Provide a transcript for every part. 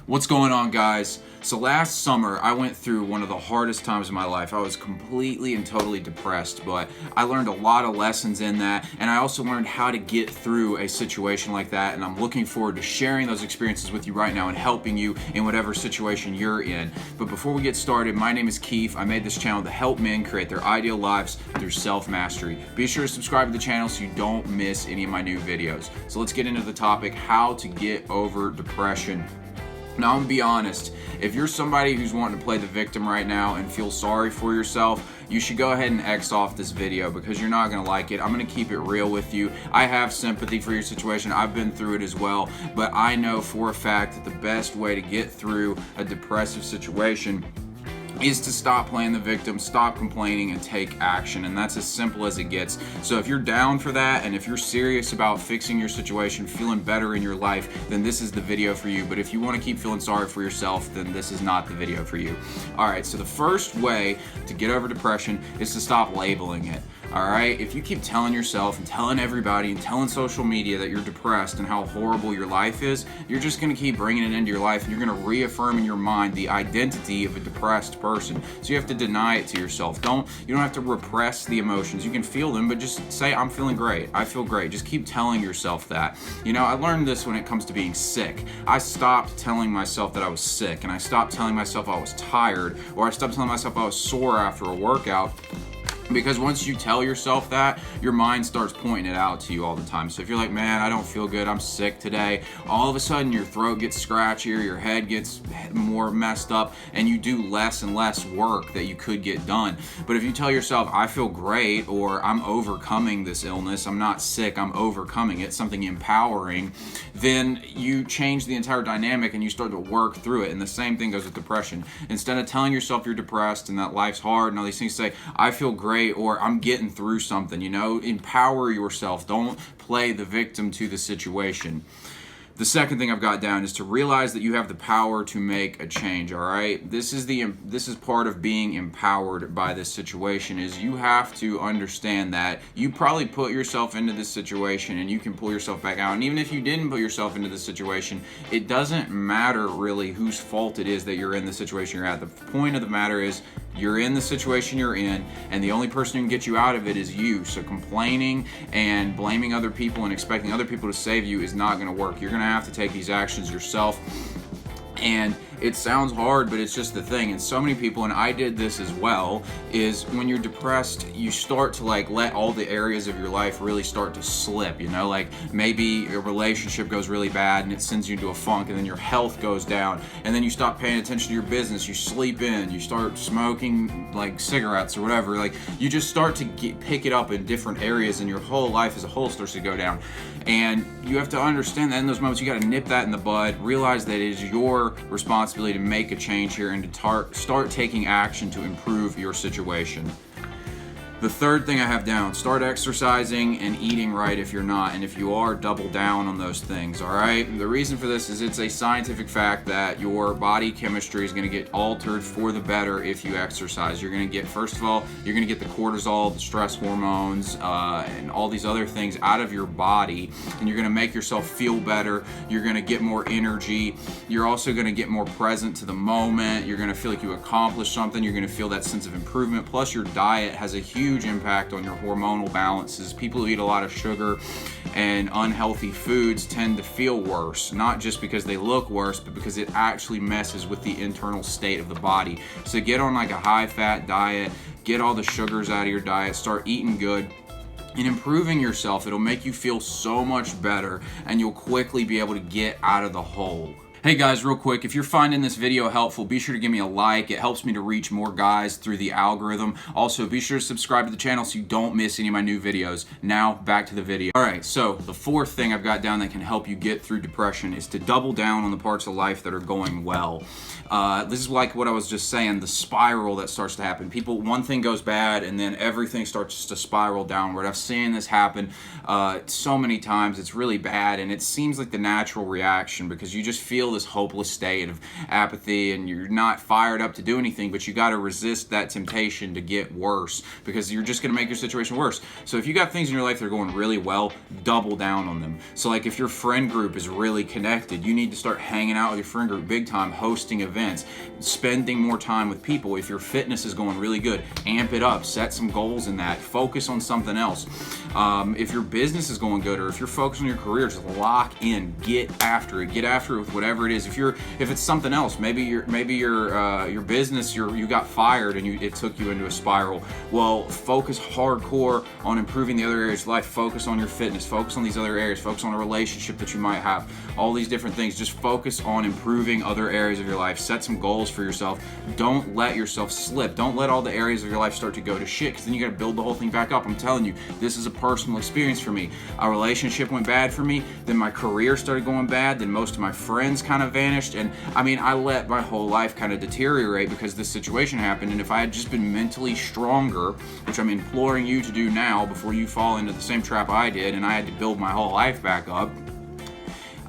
What's going on, guys? So last summer I went through one of the hardest times of my life. I was completely and totally depressed, but I learned a lot of lessons in that, and I also learned how to get through a situation like that, and I'm looking forward to sharing those experiences with you right now and helping you in whatever situation you're in. But before we get started, my name is Keith. I made this channel to help men create their ideal lives through self-mastery. Be sure to subscribe to the channel so you don't miss any of my new videos. So let's get into the topic, how to get over depression. Now, I'm gonna be honest, if you're somebody who's wanting to play the victim right now and feel sorry for yourself, you should go ahead and X off this video because you're not gonna like it. I'm gonna keep it real with you. I have sympathy for your situation. I've been through it as well, but I know for a fact that the best way to get through a depressive situation is to stop playing the victim, stop complaining, and take action. And that's as simple as it gets. So if you're down for that, and if you're serious about fixing your situation, feeling better in your life, then this is the video for you. But if you want to keep feeling sorry for yourself, then this is not the video for you. Alright, so the first way to get over depression is to stop labeling it. Alright, if you keep telling yourself and telling everybody and telling social media that you're depressed and how horrible your life is, you're just going to keep bringing it into your life, and you're going to reaffirm in your mind the identity of a depressed person. So you have to deny it to yourself. You don't have to repress the emotions. You can feel them, but just say, I'm feeling great. I feel great. Just keep telling yourself that. You know, I learned this when it comes to being sick. I stopped telling myself that I was sick, and I stopped telling myself I was tired, or I stopped telling myself I was sore after a workout. Because once you tell yourself that, your mind starts pointing it out to you all the time. So if you're like, man, I don't feel good, I'm sick today, all of a sudden your throat gets scratchier, your head gets more messed up, and you do less and less work that you could get done. But if you tell yourself, I feel great, or I'm overcoming this illness, I'm not sick, I'm overcoming it, something empowering, then you change the entire dynamic and you start to work through it. And the same thing goes with depression. Instead of telling yourself you're depressed and that life's hard and all these things, say, I feel great, or I'm getting through something. You know, empower yourself. Don't play the victim to the situation. The second thing I've got down is to realize that you have the power to make a change. All right, this is part of being empowered by this situation. Is you have to understand that you probably put yourself into this situation and you can pull yourself back out. And even if you didn't put yourself into this situation, it doesn't matter really whose fault it is that you're in the situation you're at. The point of the matter is you're in the situation you're in, and the only person who can get you out of it is you. So complaining and blaming other people and expecting other people to save you is not going to work. You're going to have to take these actions yourself. And it sounds hard, but it's just the thing. And so many people, and I did this as well, is when you're depressed, you start to like let all the areas of your life really start to slip, you know, like maybe a relationship goes really bad and it sends you into a funk, and then your health goes down, and then you stop paying attention to your business, you sleep in, you start smoking like cigarettes or whatever, like you just start to pick it up in different areas, and your whole life as a whole starts to go down. And you have to understand that in those moments you got to nip that in the bud, realize that it is your responsibility to make a change here and to start taking action to improve your situation. The third thing I have down, start exercising and eating right if you're not, and if you are, double down on those things, all right? The reason for this is it's a scientific fact that your body chemistry is going to get altered for the better if you exercise. You're going to get, first of all, you're going to get the cortisol, the stress hormones, and all these other things out of your body, and you're going to make yourself feel better. You're going to get more energy. You're also going to get more present to the moment. You're going to feel like you accomplished something. You're going to feel that sense of improvement. Plus, your diet has a huge impact on your hormonal balances. People who eat a lot of sugar and unhealthy foods tend to feel worse, not just because they look worse, but because it actually messes with the internal state of the body. So get on like a high-fat diet, get all the sugars out of your diet, start eating good. And improving yourself, it'll make you feel so much better, and you'll quickly be able to get out of the hole. Hey guys, real quick, if you're finding this video helpful, be sure to give me a like. It helps me to reach more guys through the algorithm. Also, be sure to subscribe to the channel so you don't miss any of my new videos. Now, back to the video. Alright, so the fourth thing I've got down that can help you get through depression is to double down on the parts of life that are going well. This is like what I was just saying, the spiral that starts to happen. One thing goes bad and then everything starts to spiral downward. I've seen this happen so many times. It's really bad, and it seems like the natural reaction because you just feel feel this hopeless state of apathy and you're not fired up to do anything, but you got to resist that temptation to get worse, because you're just going to make your situation worse. So if you got things in your life that are going really well, double down on them. So like if your friend group is really connected, you need to start hanging out with your friend group big time, hosting events, spending more time with people. If your fitness is going really good, amp it up, set some goals in that, focus on something else. If your business is going good, or if you're focused on your career, just lock in, get after it with whatever it is. If it's something else, maybe your business, you got fired and it took you into a spiral. Well, focus hardcore on improving the other areas of life. Focus on your fitness, focus on these other areas, focus on a relationship that you might have, all these different things. Just focus on improving other areas of your life. Set some goals for yourself. Don't let yourself slip. Don't let all the areas of your life start to go to shit, because then you got to build the whole thing back up. I'm telling you, this is a personal experience for me. A relationship went bad for me, then my career started going bad, then most of my friends kind of vanished, and I let my whole life kind of deteriorate because this situation happened. And if I had just been mentally stronger, which I'm imploring you to do now before you fall into the same trap I did and I had to build my whole life back up,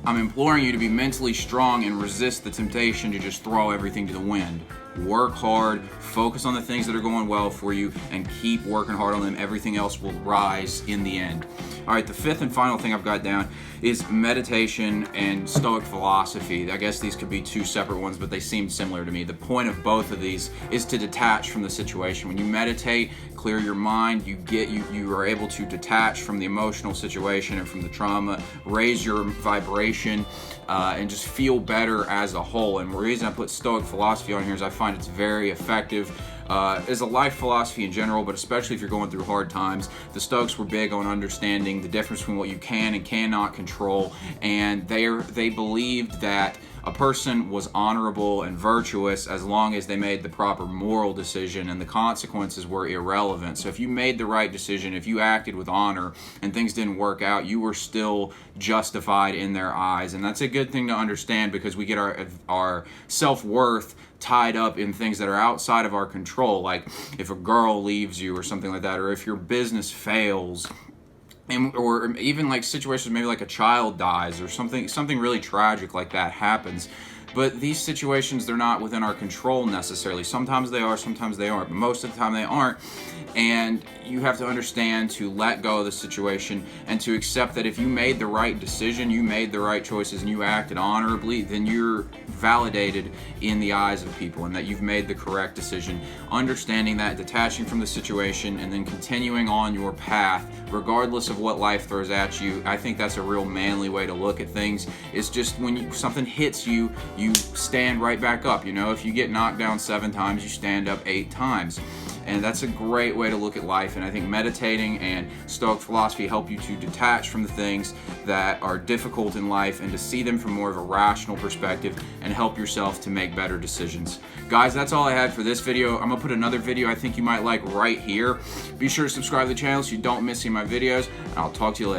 I'm imploring you to be mentally strong and resist the temptation to just throw everything to the wind. Work hard, focus on the things that are going well for you, and keep working hard on them. Everything else will rise in the end. All right, the fifth and final thing I've got down is meditation and Stoic philosophy. I guess these could be two separate ones, but they seem similar to me. The point of both of these is to detach from the situation. When you meditate, clear your mind, you are able to detach from the emotional situation and from the trauma, raise your vibration, and just feel better as a whole. And the reason I put Stoic philosophy on here is I find it's very effective as a life philosophy in general, but especially if you're going through hard times. The Stoics were big on understanding the difference between what you can and cannot control, and they believed that a person was honorable and virtuous as long as they made the proper moral decision, and the consequences were irrelevant. So if you made the right decision, if you acted with honor and things didn't work out, you were still justified in their eyes. And that's a good thing to understand, because we get our self-worth tied up in things that are outside of our control, like if a girl leaves you or something like that, or if your business fails, or even like situations, maybe like a child dies or something really tragic like that happens. But these situations, they're not within our control necessarily. Sometimes they are, sometimes they aren't, but most of the time they aren't. And you have to understand to let go of the situation and to accept that if you made the right decision, you made the right choices, and you acted honorably, then you're validated in the eyes of people and that you've made the correct decision. Understanding that, detaching from the situation, and then continuing on your path, regardless of what life throws at you. I think that's a real manly way to look at things. It's just when something hits you, you stand right back up. If you get knocked down 7 times, you stand up 8 times. And that's a great way to look at life. And I think meditating and Stoic philosophy help you to detach from the things that are difficult in life and to see them from more of a rational perspective and help yourself to make better decisions. Guys, that's all I had for this video. I'm gonna put another video I think you might like right here. Be sure to subscribe to the channel so you don't miss any of my videos, and I'll talk to you later.